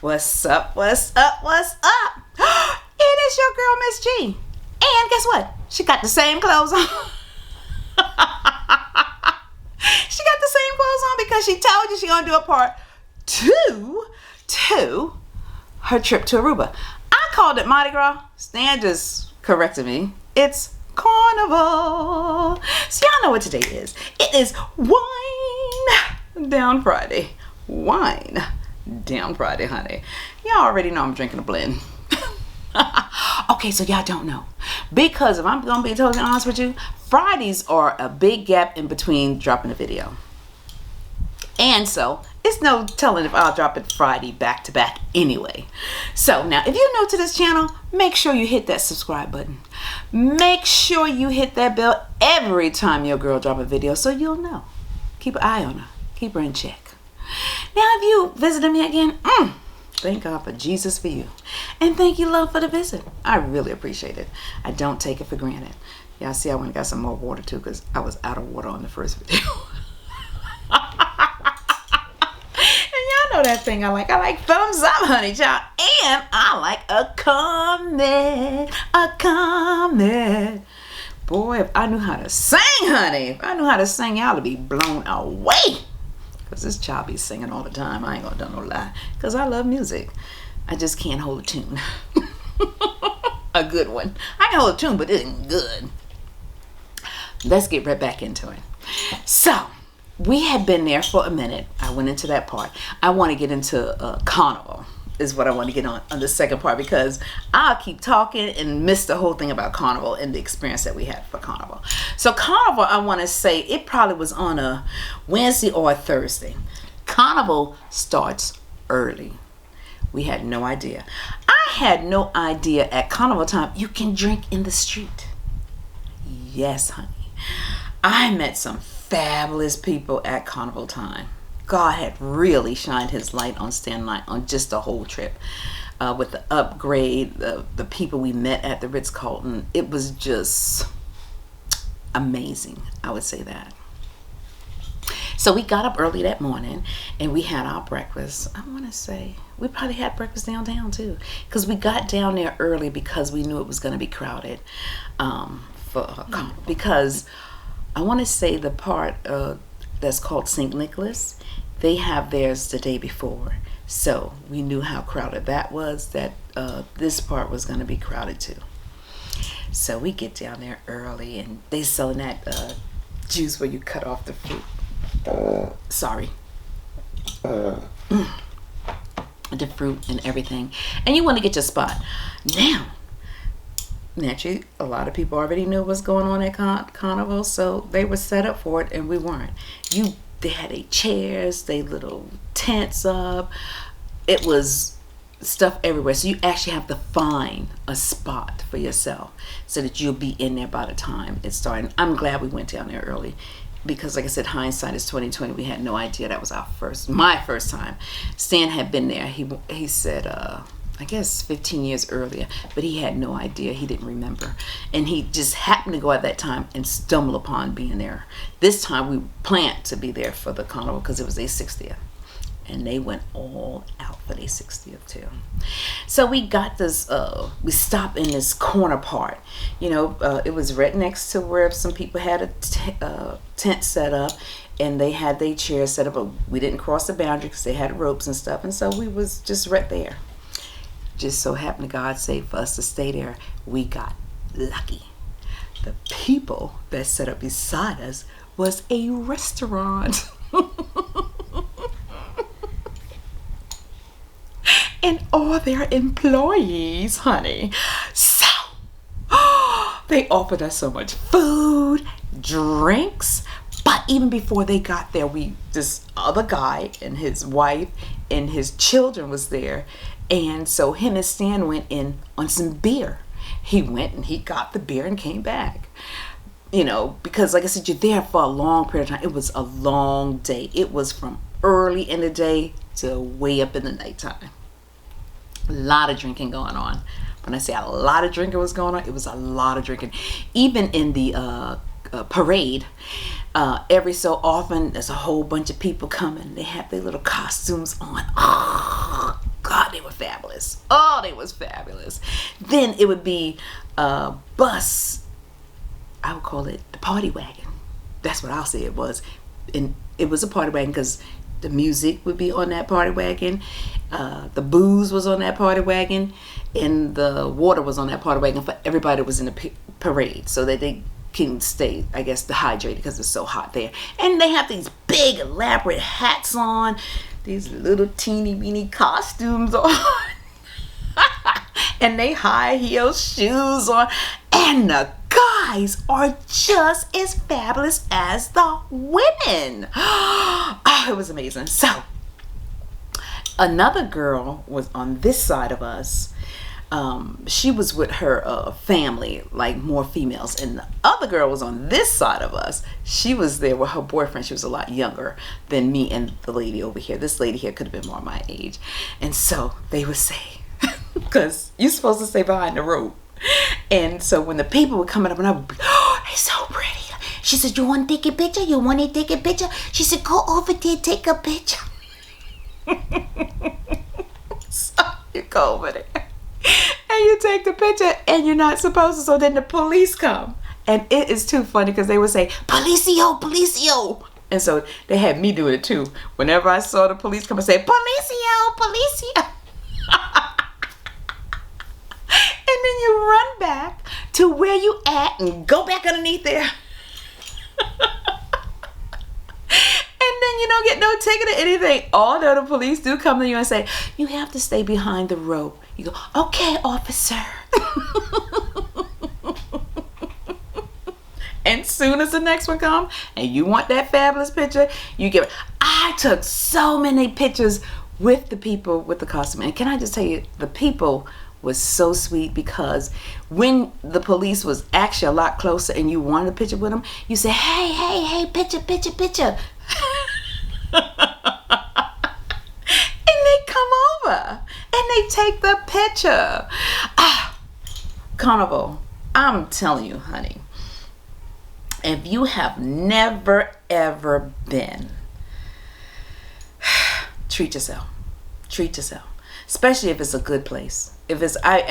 What's up? What's up? What's up? It is your girl, Miss G. And guess what? She got the same clothes on. She got the same clothes on because she told you she's going to do a part two to her trip to Aruba. I called it Mardi Gras. Stan just corrected me. It's Carnival. So y'all know what today is. It is Wine Down Friday. Wine Down Friday, honey. Y'all already know I'm drinking a blend. Okay, so y'all don't know. Because if I'm going to be totally honest with you, Fridays are a big gap in between dropping a video. And so, it's no telling if I'll drop it Friday back to back anyway. So, now, if you're new to this channel, make sure you hit that subscribe button. Make sure you hit that bell every time your girl drop a video so you'll know. Keep an eye on her. Keep her in check. Now, if you visited me again, thank God for Jesus for you. And thank you, love, for the visit. I really appreciate it. I don't take it for granted. Y'all see I went and got some more water too because I was out of water on the first video. And y'all know that thing I like. I like thumbs up, honey, child. And I like a comment. A comment. Boy, if I knew how to sing, honey. If I knew how to sing, y'all would be blown away. Because this child be singing all the time. I ain't gonna do no lie. Because I love music. I just can't hold a tune. A good one. I can hold a tune, but it ain't good. Let's get right back into it. So, we had been there for a minute. I went into that part. I want to get into Carnival. Is what I want to get on the second part because I'll keep talking and miss the whole thing about Carnival and the experience that we had for Carnival. So Carnival, I want to say it probably was on a Wednesday or a Thursday. Carnival starts early. We had no idea. I had no idea at Carnival time you can drink in the street. Yes, honey. I met some fabulous people at Carnival time. God had really shined his light on Stan Light on just the whole trip. With the upgrade, the people we met at the Ritz-Carlton, it was just amazing. I would say that. So we got up early that morning and we had our breakfast. I want to say we probably had breakfast downtown too, because we got down there early because we knew it was going to be crowded. Because I want to say the part that's called St. Nicholas, they have theirs the day before. So we knew how crowded that was, that this part was going to be crowded too. So we get down there early and they selling that juice where you cut off the fruit. Sorry. The fruit and everything. And you want to get your spot. Now, naturally, a lot of people already knew what's going on at Carnival, so they were set up for it and we weren't. They had their chairs, they little tents up. It was stuff everywhere. So you actually have to find a spot for yourself so that you'll be in there by the time it started. I'm glad we went down there early because, like I said, hindsight is 2020. We had no idea that was my first time. Stan had been there. He said, I guess 15 years earlier, but he had no idea. He didn't remember. And he just happened to go at that time and stumble upon being there. This time we planned to be there for the Carnival because it was their 60th. And they went all out for their 60th too. So we got this, we stopped in this corner part. You know, it was right next to where some people had a tent set up and they had their chairs set up, but we didn't cross the boundary because they had ropes and stuff. And so we was just right there. Just so happened to God save for us to stay there. We got lucky. The people that set up beside us was a restaurant. And all their employees, honey. So, they offered us so much food, drinks. But even before they got there, this other guy and his wife and his children was there. And so him and Stan went in on some beer. He went and he got the beer and came back. You know, because like I said, you're there for a long period of time. It was a long day. It was from early in the day to way up in the nighttime. A lot of drinking going on. When I say a lot of drinking was going on, it was a lot of drinking. Even in the parade, every so often there's a whole bunch of people coming. They have their little costumes on. Oh, God, fabulous. Oh, they was fabulous. Then it would be a bus. I would call it the party wagon. That's what I'll say it was. And it was a party wagon because the music would be on that party wagon. The booze was on that party wagon. And the water was on that party wagon for everybody that was in the parade. So that they can stay, I guess, dehydrated because it's so hot there. And they have these big elaborate hats on. These little teeny weeny costumes on. And they high heel shoes on. And the guys are just as fabulous as the women. Oh, it was amazing. So another girl was on this side of us. She was with her family, like more females, and the other girl was on this side of us. She was there with her boyfriend. She was a lot younger than me and the lady over here. This lady here could have been more my age. And so they would say, because you're supposed to stay behind the rope. And so when the people were coming up, and I would be, oh, they're so pretty. She said, you want to take a picture? You want to take a picture? She said, go over there, take a picture. So you go over there and you take the picture, and you're not supposed to. So then the police come, and it is too funny because they would say, policio, policio. And so they had me doing it too. Whenever I saw the police come, I say, policio, policio. And then you run back to where you at and go back underneath there. And then you don't get no ticket or anything. Although the police do come to you and say, you have to stay behind the rope. You go, okay, officer. And soon as the next one comes and you want that fabulous picture, you give it. I took so many pictures with the people with the costume. And can I just tell you, the people was so sweet, because when the police was actually a lot closer and you wanted a picture with them, you say, hey, hey, hey, picture, picture, picture. And they come over and they take the picture. Carnival, I'm telling you, honey, if you have never ever been, treat yourself. Treat yourself. Especially if it's a good place. If it's, I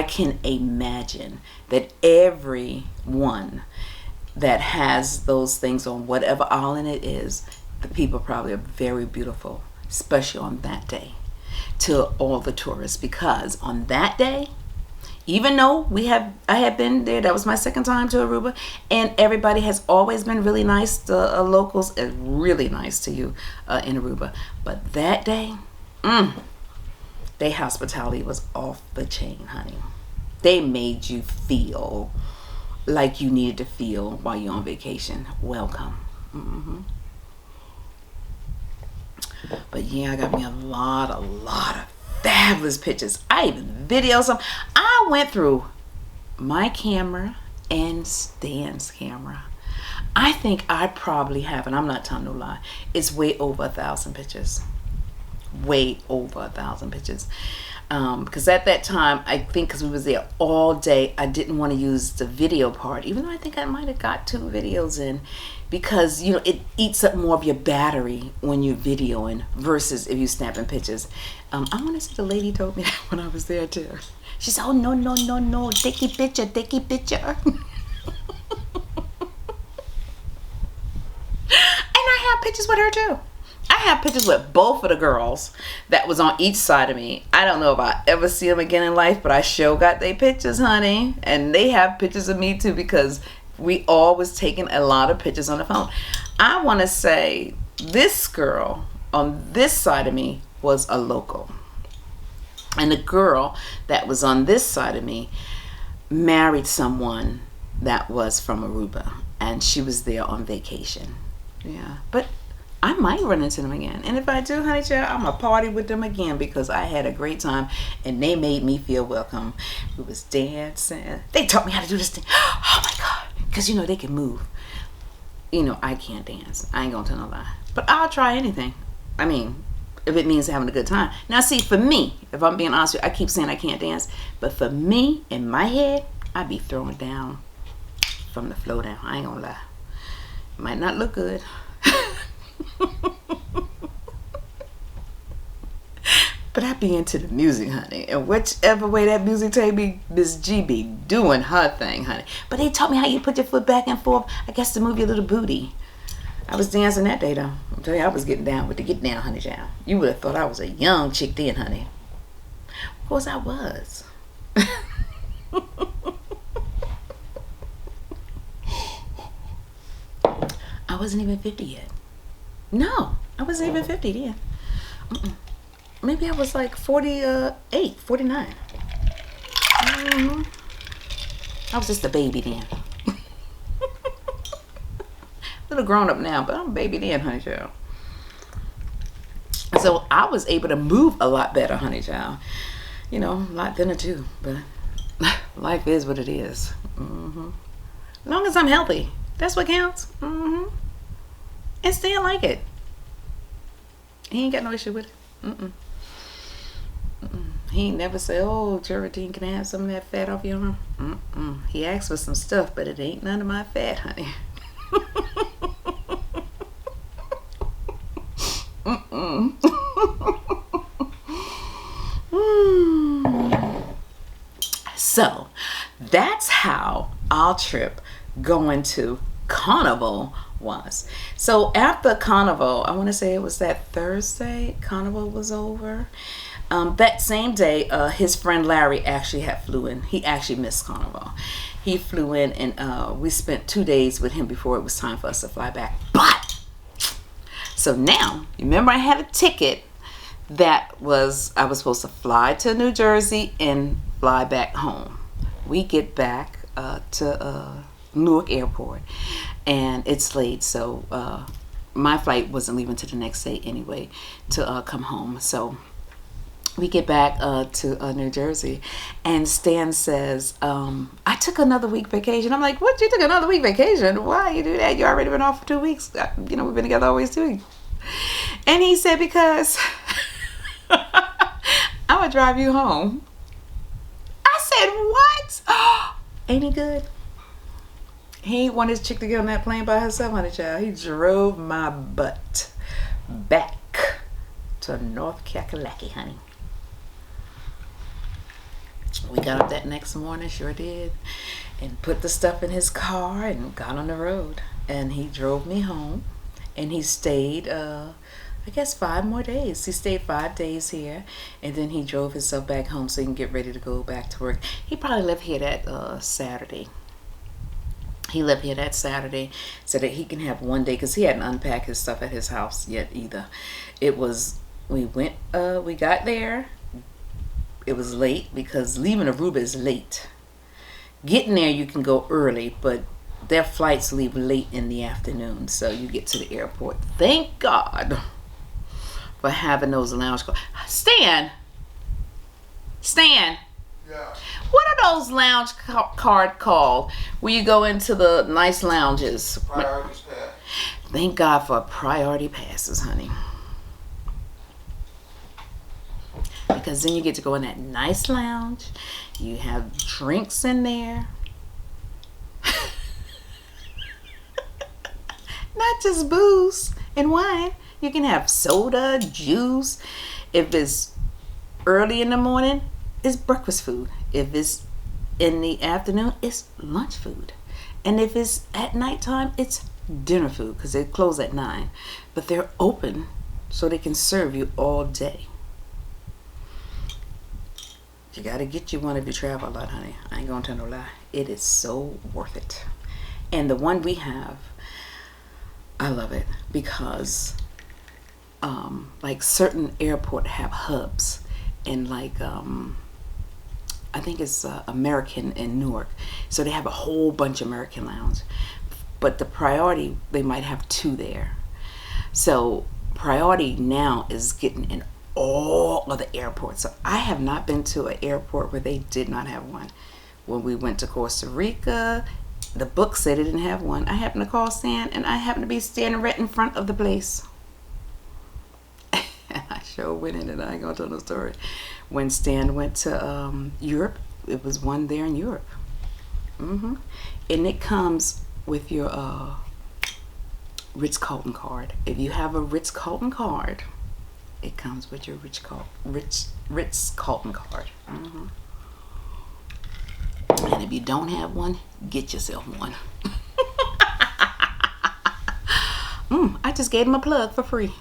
can imagine that everyone that has those things on whatever island it is, the people probably are very beautiful, especially on that day, to all the tourists. Because on that day, even though I had been there, that was my second time to Aruba, and everybody has always been really nice. The locals are really nice to you in Aruba. But that day, their hospitality was off the chain, honey. They made you feel like you needed to feel while you're on vacation. Welcome. But yeah, I got me a lot of fabulous pictures. I even videoed some. I went through my camera and Stan's camera. I think I probably have, and I'm not telling no lie, it's way over 1,000 pictures. Way over 1,000 pictures. Because at that time, I think because we was there all day, I didn't want to use the video part, even though I think I might have got 2 videos in, because you know it eats up more of your battery when you're videoing versus if you're snapping pictures. I want to say the lady told me that when I was there too. She said, oh no, take a picture. And I have pictures with her too. I have pictures with both of the girls that was on each side of me. I don't know if I ever see them again in life, but I sure got their pictures, honey. And they have pictures of me too, because we all was taking a lot of pictures on the phone. I want to say this girl on this side of me was a local. And the girl that was on this side of me married someone that was from Aruba. And she was there on vacation. Yeah, but I might run into them again. And if I do, honey child, I'm going to party with them again, because I had a great time and they made me feel welcome. We was dancing. They taught me how to do this thing. Oh my God. Because, you know, they can move. You know, I can't dance. I ain't going to tell no lie. But I'll try anything. I mean, if it means having a good time. Now, see, for me, if I'm being honest with you, I keep saying I can't dance. But for me, in my head, I be throwing down from the floor down. I ain't going to lie. It might not look good. But I be into the music, honey. And whichever way that music take me, Miss G be doing her thing, honey. But they taught me how you put your foot back and forth, I guess, to move your little booty. I was dancing that day, though. I'm telling you, I was getting down with the get down, honey child. You would have thought I was a young chick then, honey. Of course I was. I wasn't even 50 yet. No, I wasn't even 50 then. Maybe I was like 48, 49. I was just a baby then. Little grown up now, but I'm a baby then, honey child. So I was able to move a lot better, honey child. You know, a lot thinner too. But life is what it is. As long as I'm healthy, that's what counts. And staying like it. He ain't got no issue with it. He ain't never say, "Oh, Geraldine, can I have some of that fat off your arm?" He asked for some stuff, but it ain't none of my fat, honey. So that's how our trip going to Carnival was. So after Carnival, I want to say it was that Thursday, Carnival was over. That same day, his friend Larry actually had flew in. He actually missed Carnival. He flew in, and we spent 2 days with him before it was time for us to fly back. But so now, remember, I had a ticket that was, I was supposed to fly to New Jersey and fly back home. We get back to Newark Airport, and it's late, so my flight wasn't leaving till the next day anyway to come home. So we get back to New Jersey, and Stan says, I took another week vacation. I'm like, what? You took another week vacation? Why you do that? You already been off for 2 weeks. You know, we've been together always 2 weeks. And he said, because I'm gonna drive you home. I said, what? Ain't he good? He ain't want his chick to get on that plane by herself, honey child. He drove my butt back to North Kakalaki, honey. We got up that next morning, sure did, and put the stuff in his car and got on the road. And he drove me home, and he stayed, I guess 5 more days. He stayed 5 days here, and then he drove himself back home so he can get ready to go back to work. He probably left here that Saturday. He left here that Saturday so that he can have 1 day, because he hadn't unpacked his stuff at his house yet either. It was, we got there. It was late, because leaving Aruba is late. Getting there, you can go early, but their flights leave late in the afternoon, so you get to the airport. Thank God for having those lounge cars. Stan! Yeah. What are those lounge card called where you go into the nice lounges? Priorities pass. Thank God for priority passes, honey. Because then you get to go in that nice lounge. You have drinks in there. Not just booze and wine. You can have soda, juice. If it's early in the morning, it's breakfast food. If it's in the afternoon, it's lunch food. And if it's at nighttime, it's dinner food, because they close at 9. But they're open so they can serve you all day. You gotta get you one if you travel a lot, honey. I ain't gonna tell no lie. It is so worth it. And the one we have, I love it, because like certain airport have hubs, and like I think it's American in Newark, so they have a whole bunch of American lounge, but the priority, they might have 2 there. So priority now is getting in all of the airports. So I have not been to an airport where they did not have one. When we went to Costa Rica, the book said it didn't have one. I happened to call Stan, and I happened to be standing right in front of the place. And I sure went in, and I ain't gonna tell no story. When Stan went to Europe, it was one there in Europe. And it comes with your Ritz-Carlton card. If you have a Ritz-Carlton card, It comes with your Ritz Carlton card. And if you don't have one, get yourself one. I just gave him a plug for free.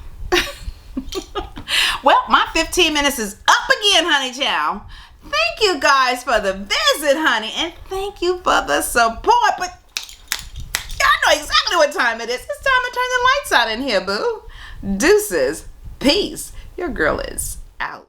Well, my 15 minutes is up again, honey child. Thank you guys for the visit, honey, and thank you for the support. But y'all know exactly what time it is. It's time to turn the lights out in here, boo. Deuces. Peace. Your girl is out.